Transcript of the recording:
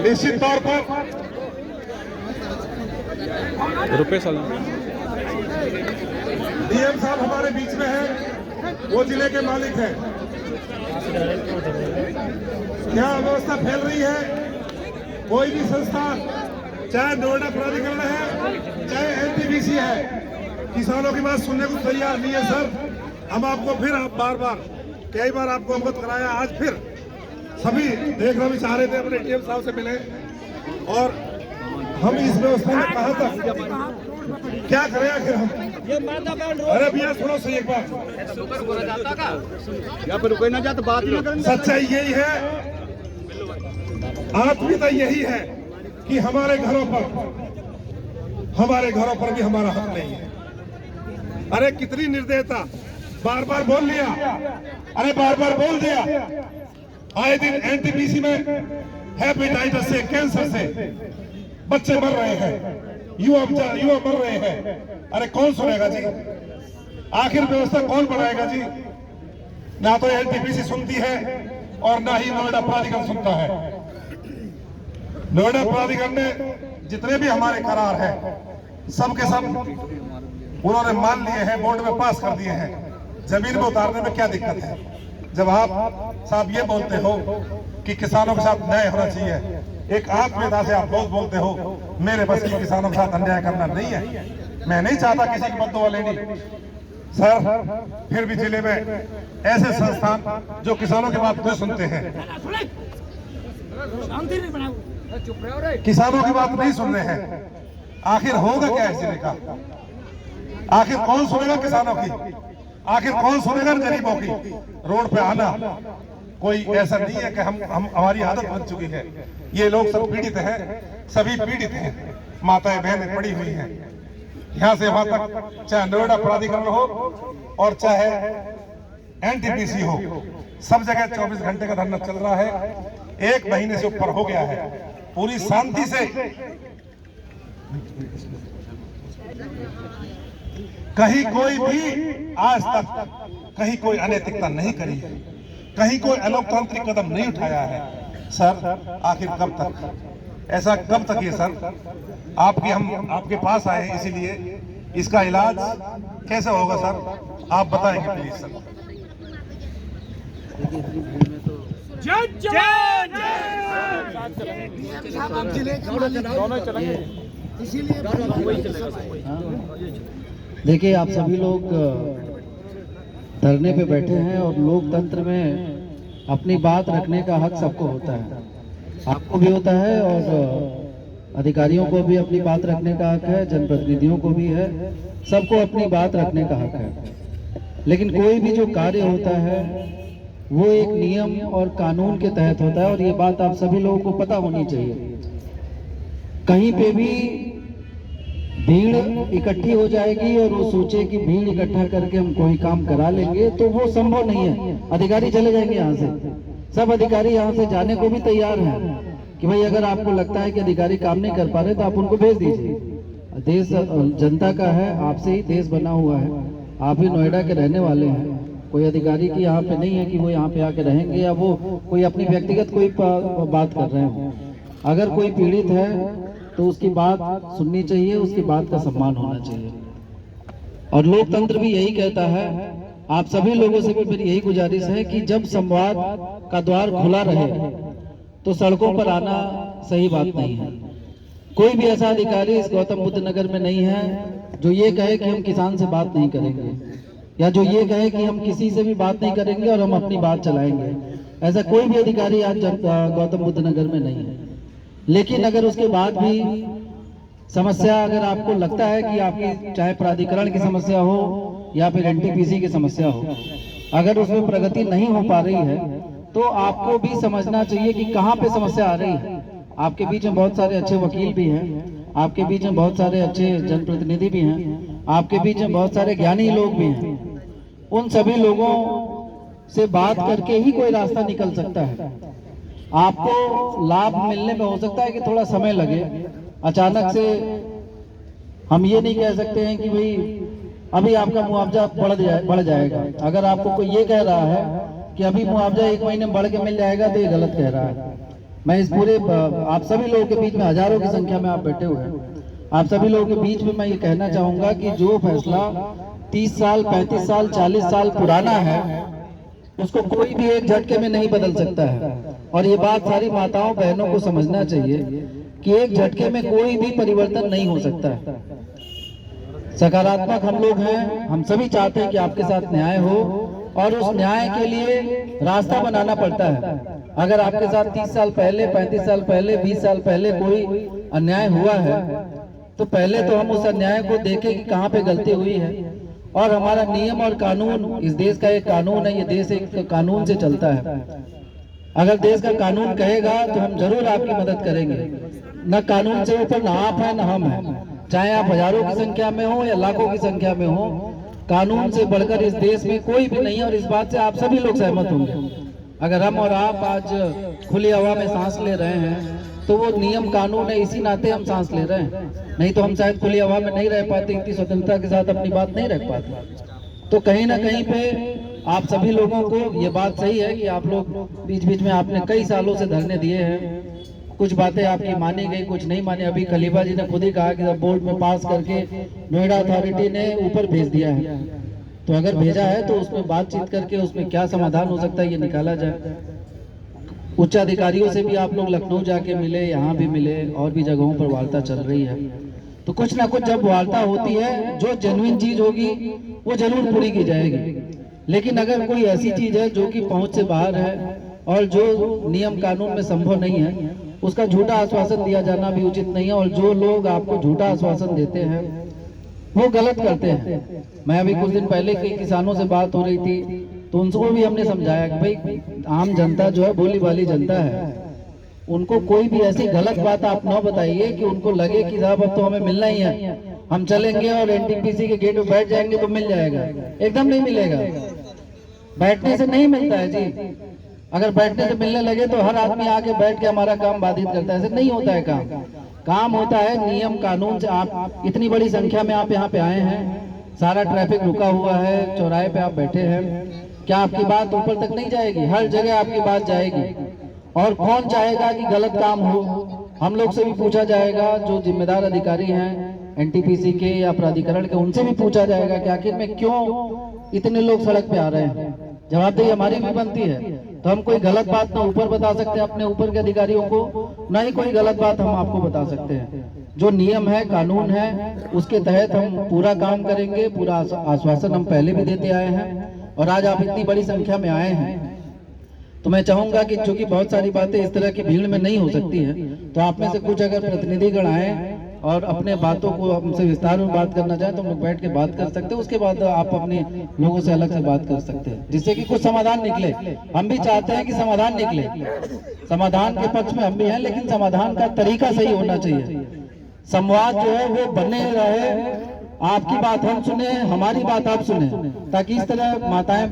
निश्चित तौर पर डीएम साहब हमारे बीच में हैं, वो जिले के मालिक हैं। क्या अव्यवस्था फैल रही है, कोई भी संस्थान, चाहे नोएडा प्राधिकरण है, चाहे एनटीपीसी है, किसानों की बात सुनने को तैयार नहीं है। सर, हम आपको फिर बार बार कई बार आपको अवगत कराया, आज फिर सभी देखना भी चाह रहे थे, अपने डीएम साहब से मिले और हम इस व्यवस्था में कहाँ तक क्या करें आखिर हम। अरे भैया सुनो सही एक बात, यहाँ पर रुके ना जाते बात ना करें। सच्चाई यही है, आत्मीयता यही है कि हमारे घरों पर भी हमारा हक नहीं है। अरे कितनी निर्दयता, बार बार बोल लिया, अरे बार बार बोल दिया। आए दिन एनटीपीसी में हेपेटाइटिस से, कैंसर से बच्चे मर रहे हैं, युवा मर रहे हैं। अरे कौन सुनेगा जी, आखिर व्यवस्था कौन बढ़ाएगा जी। ना तो एनटीपीसी सुनती है और ना ही नोएडा प्राधिकरण सुनता है। नोएडा प्राधिकरण ने जितने भी हमारे करार हैं सबके सब उन्होंने मान लिए हैं, बोर्ड में पास कर दिए हैं। जमीन में उतारने में क्या दिक्कत है। जब आप साहब ये बोलते हो कि किसानों के साथ न्याय होना चाहिए, एक आत्मीयता से आप बहुत बोलते हो मेरे बस की किसानों के साथ अन्याय करना नहीं है। मैं नहीं चाहता किसी की बददुआ लेनी। सर, फिर भी जिले में ऐसे संस्थान जो किसानों की बात नहीं सुनते हैं, किसानों की बात नहीं सुन रहे हैं, आखिर होगा क्या इस जिले का। आखिर कौन सुनेगा किसानों की, आखिर कौन सुनेगा गरीबों की। रोड पे आना कोई ऐसा नहीं है कि हम हमारी आदत बन चुकी है। ये लोग सब पीड़ित हैं, सभी पीड़ित हैं, माताएं बहनें पड़ी हुई हैं यहाँ से वहां तक, चाहे नोएडा प्राधिकरण हो और चाहे एनटीपीसी हो, सब जगह 24 घंटे का धरना चल रहा है। 1 महीने से ऊपर हो गया है, पूरी शांति से। कहीं कोई भी आज तक कहीं कोई अनैतिकता नहीं करी है, कहीं कोई अलोकतांत्रिक कदम नहीं उठाया है। सर, आखिर कब तक ऐसा, कब तक ये सर हम आपके पास आए हैं, इसीलिए इसका इलाज कैसे होगा सर, आप बताएंगे प्लीज सर। देखिए, आप सभी लोग धरने पे बैठे हैं और लोकतंत्र में अपनी बात रखने का हक सबको होता है, आपको भी होता है और अधिकारियों को भी अपनी बात रखने का हक है, जनप्रतिनिधियों को भी है, सबको अपनी बात रखने का हक है। लेकिन कोई भी जो कार्य होता है वो एक नियम और कानून के तहत होता है और ये बात आप सभी लोगों को पता होनी चाहिए। कहीं पे भी भीड़ इकट्ठी हो जाएगी और वो सोचे कि भीड़ इकट्ठा करके हम कोई काम करा लेंगे, तो वो संभव नहीं है। अधिकारी चले जाएंगे यहाँ से, सब अधिकारी यहाँ से जाने को भी तैयार हैं कि भाई अगर आपको लगता है कि अधिकारी काम नहीं कर पा रहे तो आप उनको भेज दीजिए। देश जनता का है, आपसे ही देश बना हुआ है, आप ही नोएडा के रहने वाले हैं। कोई अधिकारी की यहाँ पे नहीं है कि वो यहाँ पे आके रहेंगे या वो कोई अपनी व्यक्तिगत कोई बात कर रहे हो। अगर कोई पीड़ित है तो उसकी बात सुननी चाहिए, उसकी बात का सम्मान होना चाहिए और लोकतंत्र भी यही कहता है। आप सभी लोगों से भी मेरी यही गुजारिश है कि जब संवाद का द्वार खुला रहे तो सड़कों पर आना सही बात नहीं है। कोई भी ऐसा अधिकारी इस गौतम बुद्ध नगर में नहीं है जो ये कहे कि हम किसान से बात नहीं करेंगे या जो ये कहे कि हम किसी से भी बात नहीं करेंगे और हम अपनी बात चलाएंगे। ऐसा कोई भी अधिकारी आज गौतम बुद्ध नगर में नहीं है। लेकिन अगर उसके बाद भी समस्या, अगर आपको लगता है कि आपकी चाहे प्राधिकरण की समस्या हो या फिर एनटीपीसी की समस्या हो, अगर उसमें प्रगति नहीं हो पा रही है तो आपको भी समझना चाहिए कि कहाँ पे समस्या आ रही है। आपके बीच में बहुत सारे अच्छे वकील भी हैं, आपके बीच में बहुत सारे अच्छे जनप्रतिनिधि भी हैं, आपके बीच में बहुत सारे ज्ञानी लोग भी हैं। उन सभी लोगों से बात करके ही कोई रास्ता निकल सकता है। आपको लाभ मिलने में हो सकता है कि थोड़ा समय लगे, अचानक से हम ये नहीं कह सकते हैं कि भाई अभी आपका मुआवजा बढ़ जाएगा। अगर आपको कोई ये कह रहा है कि अभी मुआवजा 1 महीने में बढ़ के मिल जाएगा तो ये गलत कह रहा है। मैं इस पूरे आप सभी लोगों के बीच में, हजारों की संख्या में आप बैठे हुए हैं, आप सभी लोगों के बीच में मैं ये कहना चाहूंगा कि जो फैसला 30 साल 35 साल 40 साल पुराना है उसको कोई भी एक झटके में नहीं बदल सकता है। और ये बात सारी माताओं बहनों को समझना चाहिए कि एक झटके में कोई भी परिवर्तन नहीं हो सकता है। सकारात्मक हम लोग हैं, हम सभी चाहते हैं कि आपके साथ न्याय हो और उस न्याय के लिए रास्ता बनाना पड़ता है। अगर आपके साथ 30 साल पहले 35 साल पहले 20 साल पहले कोई अन्याय हुआ है तो पहले तो हम उस अन्याय को देखें कि कहाँ पे गलती हुई है। और हमारा नियम और कानून, इस देश का एक कानून है, ये देश एक कानून से चलता है। अगर देश का कानून कहेगा तो हम जरूर आपकी मदद करेंगे। न कानून से ऊपर न आप हैं न हम हैं, चाहे आप हजारों की संख्या में हो या लाखों की संख्या में हो, कानून से बढ़कर इस देश में कोई भी नहीं है। और इस बात से आप सभी लोग सहमत होंगे। अगर हम और आप आज खुली हवा में सांस ले रहे हैं तो वो नियम कानून है, इसी नाते हम सांस ले रहे हैं, नहीं तो हम शायद खुली हवा में नहीं रह पाते, इतनी स्वतंत्रता के साथ अपनी बात नहीं रख पाते। तो कहीं ना कहीं पे आप सभी लोगों को ये बात सही है कि आप लोग बीच बीच में आपने कई सालों से धरने दिए हैं, कुछ बातें आपकी मानी गई, कुछ नहीं मानी। अभी खलीफा जी ने खुद ही कहा कि बोर्ड में पास करके नोएडा अथॉरिटी ने ऊपर भेज दिया है, तो अगर भेजा है तो उसमें बातचीत करके उसमें क्या समाधान हो सकता है ये निकाला जाए। उच्च अधिकारियों से भी आप लोग लखनऊ जाके मिले, यहाँ भी मिले, और भी जगहों पर वार्ता चल रही है। तो कुछ ना कुछ जब वार्ता होती है, जो जेन्युइन चीज होगी वो जरूर पूरी की जाएगी। लेकिन अगर कोई ऐसी चीज है जो कि पहुंच से बाहर है और जो नियम कानून में संभव नहीं है, उसका झूठा आश्वासन दिया जाना भी उचित नहीं है। और जो लोग आपको झूठा आश्वासन देते हैं वो गलत करते हैं। मैं अभी कुछ दिन पहले कई किसानों से बात हो रही थी तो उनको भी हमने समझाया कि भाई आम जनता जो है भोली भाली जनता है, उनको कोई भी ऐसी गलत बात आप न बताइए कि उनको लगे कि साहब अब तो हमें मिलना ही है, हम चलेंगे और एनटीपीसी के गेट पे बैठ जाएंगे तो मिल जाएगा। एकदम नहीं मिलेगा, बैठने से नहीं मिलता है जी। अगर बैठने से मिलने लगे तो हर आदमी आके बैठ के हमारा काम बाधित करता है, ऐसे नहीं होता है काम। काम होता है नियम कानून से। आप इतनी बड़ी संख्या में आप यहाँ पे आए हैं, सारा ट्रैफिक रुका हुआ है, चौराहे पे आप बैठे हैं, क्या आपकी बात ऊपर तक नहीं जाएगी? हर जगह आपकी बात जाएगी। और कौन चाहेगा कि गलत काम हो? हम लोग से भी पूछा जाएगा, जो जिम्मेदार अधिकारी हैं एनटीपीसी के या प्राधिकरण के, उनसे भी पूछा जाएगा कि आखिर में क्यों इतने लोग सड़क पे आ रहे हैं। जवाबदेही हमारी भी बनती है। तो हम कोई गलत बात ना ऊपर बता सकते अपने ऊपर के अधिकारियों को, ना ही कोई गलत बात हम आपको बता सकते हैं। जो नियम है कानून है उसके तहत हम पूरा काम करेंगे। पूरा आश्वासन हम पहले भी देते आए हैं और आज आप इतनी बड़ी संख्या में आए हैं तो मैं चाहूंगा कि चूंकि बहुत सारी बातें इस तरह की भीड़ में नहीं हो सकती है, तो आप में से कुछ अगर प्रतिनिधिगण आए और अपने बातों को हमसे विस्तार में बात करना चाहें तो हम लोग बैठ के बात कर सकते हैं। उसके बाद आप अपने लोगों से अलग से बात कर सकते हैं, जिससे कि कुछ समाधान निकले। हम भी चाहते हैं कि समाधान निकले, समाधान के पक्ष में हम भी हैं, लेकिन समाधान का तरीका सही होना चाहिए। संवाद जो है वो बने रहे, आपकी बात हम सुने, हमारी बात आप सुने, ताकि इस तरह माताएं